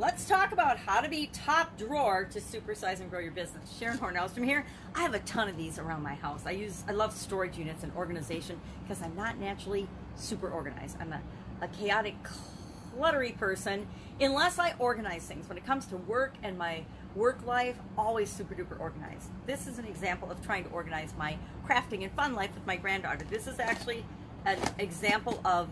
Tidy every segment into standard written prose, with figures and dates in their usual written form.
Let's talk about how to be top drawer to supersize and grow your business. Sharon Horne-Ellstrom here. I have a ton of these around my house. I love storage units and organization because I'm not naturally super organized. I'm a chaotic, cluttery person unless I organize things. When it comes to work and my work life, always super duper organized. This is an example of trying to organize my crafting and fun life with my granddaughter. This is actually an example of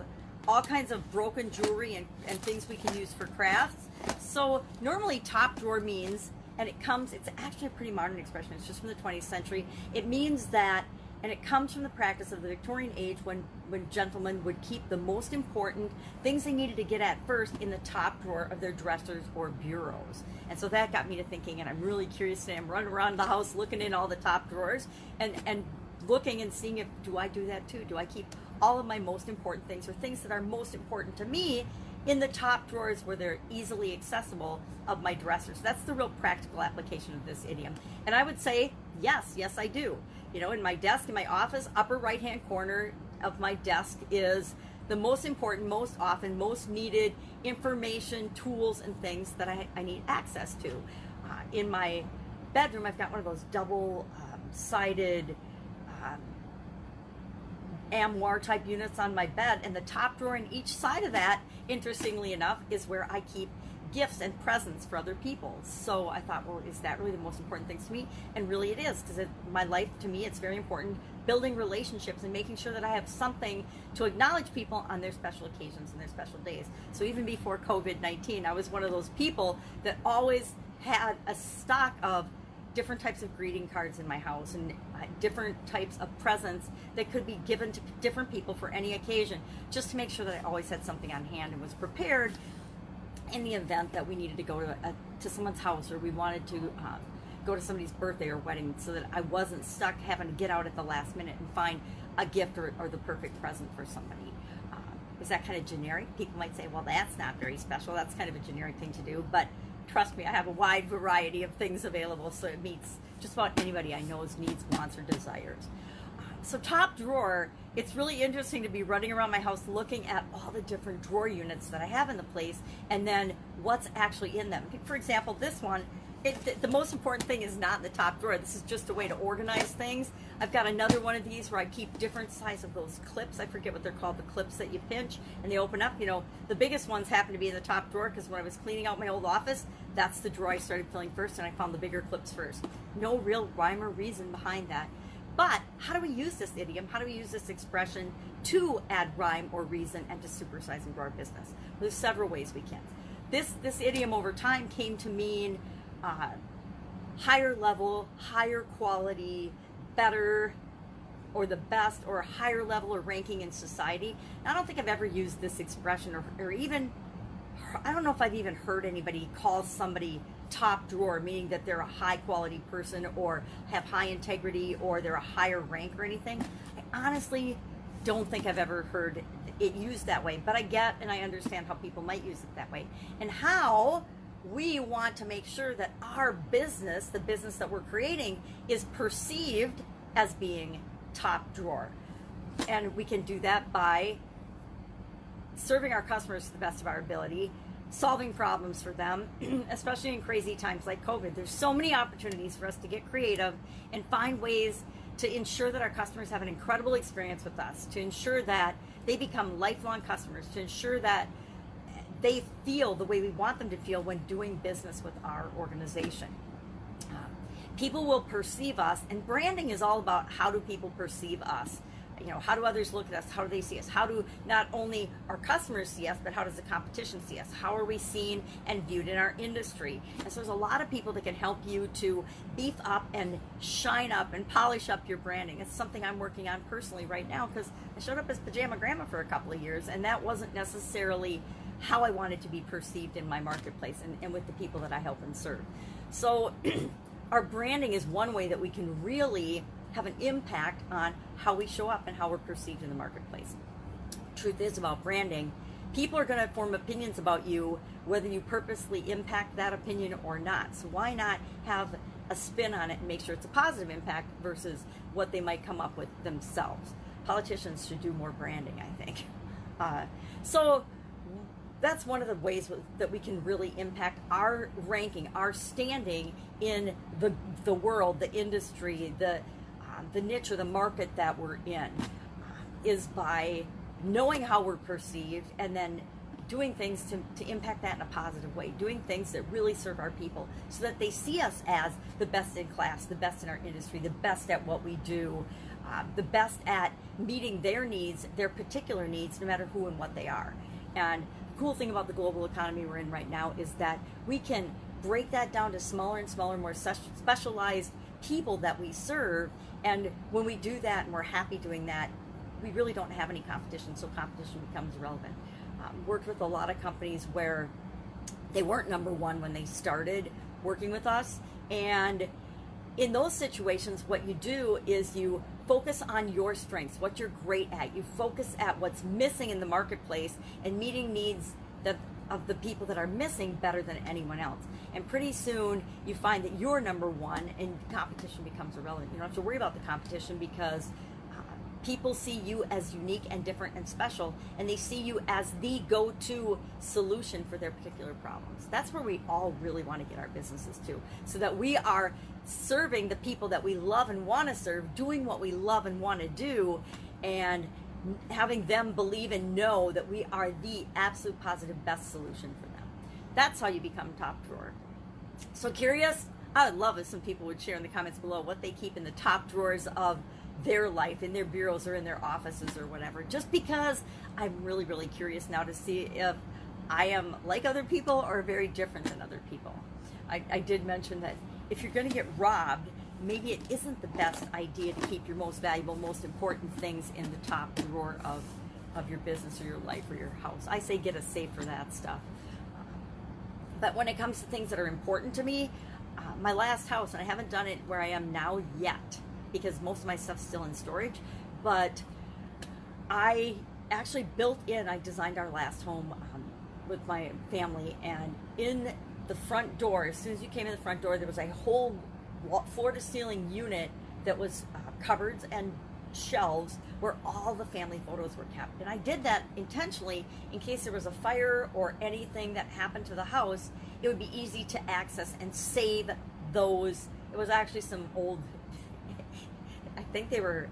all kinds of broken jewelry and things we can use for crafts. So normally top drawer means, and it's actually a pretty modern expression, it's just from the 20th century. It means that, and it comes from the practice of the Victorian age when gentlemen would keep the most important things they needed to get at first in the top drawer of their dressers or bureaus. And so that got me to thinking, and I'm really curious today. I'm running around the house looking in all the top drawers and looking and seeing do I do that too? Do I keep all of my most important things or things that are most important to me in the top drawers where they're easily accessible of my dressers? That's the real practical application of this idiom. And I would say, yes, I do. You know, in my desk, in my office, upper right-hand corner of my desk is the most important, most often, most needed information, tools, and things that I need access to. In my bedroom, I've got one of those double-sided armoire type units on my bed, and the top drawer in each side of that, interestingly enough, is where I keep gifts and presents for other people. So I thought, well, is that really the most important thing to me? And really it is, because my life, to me, it's very important building relationships and making sure that I have something to acknowledge people on their special occasions and their special days. So even before COVID-19, I was one of those people that always had a stock of different types of greeting cards in my house and different types of presents that could be given to different people for any occasion, just to make sure that I always had something on hand and was prepared in the event that we needed to go to someone's house, or we wanted to go to somebody's birthday or wedding, so that I wasn't stuck having to get out at the last minute and find a gift or the perfect present for somebody. Is that kind of generic? People might say, well, that's not very special. That's kind of a generic thing to do, but trust me, I have a wide variety of things available, so it meets just about anybody I know's needs, wants, or desires. So top drawer, it's really interesting to be running around my house looking at all the different drawer units that I have in the place, and then what's actually in them. For example, this one, the most important thing is not in the top drawer. This is just a way to organize things. I've got another one of these where I keep different size of those clips. I forget what they're called, the clips that you pinch and they open up. You know, the biggest ones happen to be in the top drawer because when I was cleaning out my old office, that's the drawer I started filling first, and I found the bigger clips first. No real rhyme or reason behind that. But how do we use this idiom? How do we use this expression to add rhyme or reason and to supersize and grow our business? Well, there's several ways we can. This idiom over time came to mean higher level, higher quality, better, or the best, or a higher level or ranking in society. And I don't think I've ever used this expression, or even, I don't know if I've even heard anybody call somebody top drawer, meaning that they're a high quality person or have high integrity or they're a higher rank or anything. I honestly don't think I've ever heard it used that way, but I get and I understand how people might use it that way, and how we want to make sure that our business, the business that we're creating, is perceived as being top drawer. And we can do that by serving our customers to the best of our ability, solving problems for them, especially in crazy times like COVID. There's so many opportunities for us to get creative and find ways to ensure that our customers have an incredible experience with us, to ensure that they become lifelong customers, to ensure that they feel the way we want them to feel when doing business with our organization. People will perceive us, and branding is all about how do people perceive us. You know, how do others look at us? How do they see us? How do not only our customers see us, but how does the competition see us? How are we seen and viewed in our industry? And so there's a lot of people that can help you to beef up and shine up and polish up your branding. It's something I'm working on personally right now, because I showed up as Pajama Grandma for a couple of years, and that wasn't necessarily how I wanted to be perceived in my marketplace and with the people that I help and serve. So our branding is one way that we can really have an impact on how we show up and how we're perceived in the marketplace. Truth is, about branding, people are going to form opinions about you whether you purposely impact that opinion or not. So why not have a spin on it and make sure it's a positive impact versus what they might come up with themselves? Politicians should do more branding, I think. So that's one of the ways that we can really impact our ranking, our standing in the world, the industry, the niche or the market that we're in, is by knowing how we're perceived and then doing things to impact that in a positive way, doing things that really serve our people so that they see us as the best in class, the best in our industry, the best at what we do, the best at meeting their needs, their particular needs, no matter who and what they are. And the cool thing about the global economy we're in right now is that we can break that down to smaller and smaller, more specialized people that we serve. And when we do that and we're happy doing that, we really don't have any competition, so competition becomes irrelevant. Worked with a lot of companies where they weren't number one when they started working with us, and in those situations what you do is you focus on your strengths, what you're great at. You focus at what's missing in the marketplace and meeting needs of the people that are missing better than anyone else. And pretty soon you find that you're number one and competition becomes irrelevant. You don't have to worry about the competition because people see you as unique and different and special, and they see you as the go-to solution for their particular problems. That's where we all really want to get our businesses to, so that we are serving the people that we love and want to serve, doing what we love and want to do, and having them believe and know that we are the absolute positive best solution for them. That's how you become top drawer. So curious? I would love if some people would share in the comments below what they keep in the top drawers of their life, in their bureaus or in their offices or whatever, just because I'm really, really curious now to see if I am like other people or very different than other people. I did mention that if you're going to get robbed, maybe it isn't the best idea to keep your most valuable, most important things in the top drawer of your business or your life or your house. I say get a safe for that stuff. But when it comes to things that are important to me, my last house, and I haven't done it where I am now yet, because most of my stuff's still in storage, but I actually I designed our last home with my family, and in the front door, as soon as you came in the front door, there was a whole floor-to-ceiling unit that was cupboards and shelves where all the family photos were kept. And I did that intentionally in case there was a fire or anything that happened to the house. It would be easy to access and save those. It was actually some old, I think they were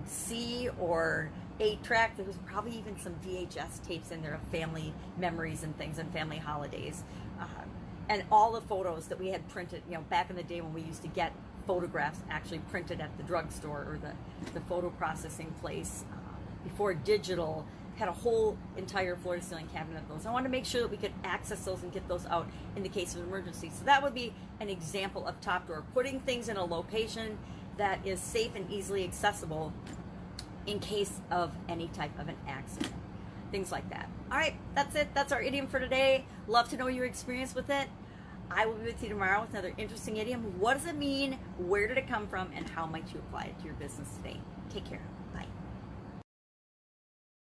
C or 8-track. There was probably even some VHS tapes in there of family memories and things and family holidays. And all the photos that we had printed, back in the day when we used to get photographs actually printed at the drugstore or the photo processing place before digital, had a whole entire floor-to-ceiling cabinet of those. I wanted to make sure that we could access those and get those out in the case of an emergency. So that would be an example of top drawer, putting things in a location that is safe and easily accessible in case of any type of an accident. Things like that. All right, that's it. That's our idiom for today. Love to know your experience with it. I will be with you tomorrow with another interesting idiom. What does it mean? Where did it come from? And how might you apply it to your business today? Take care.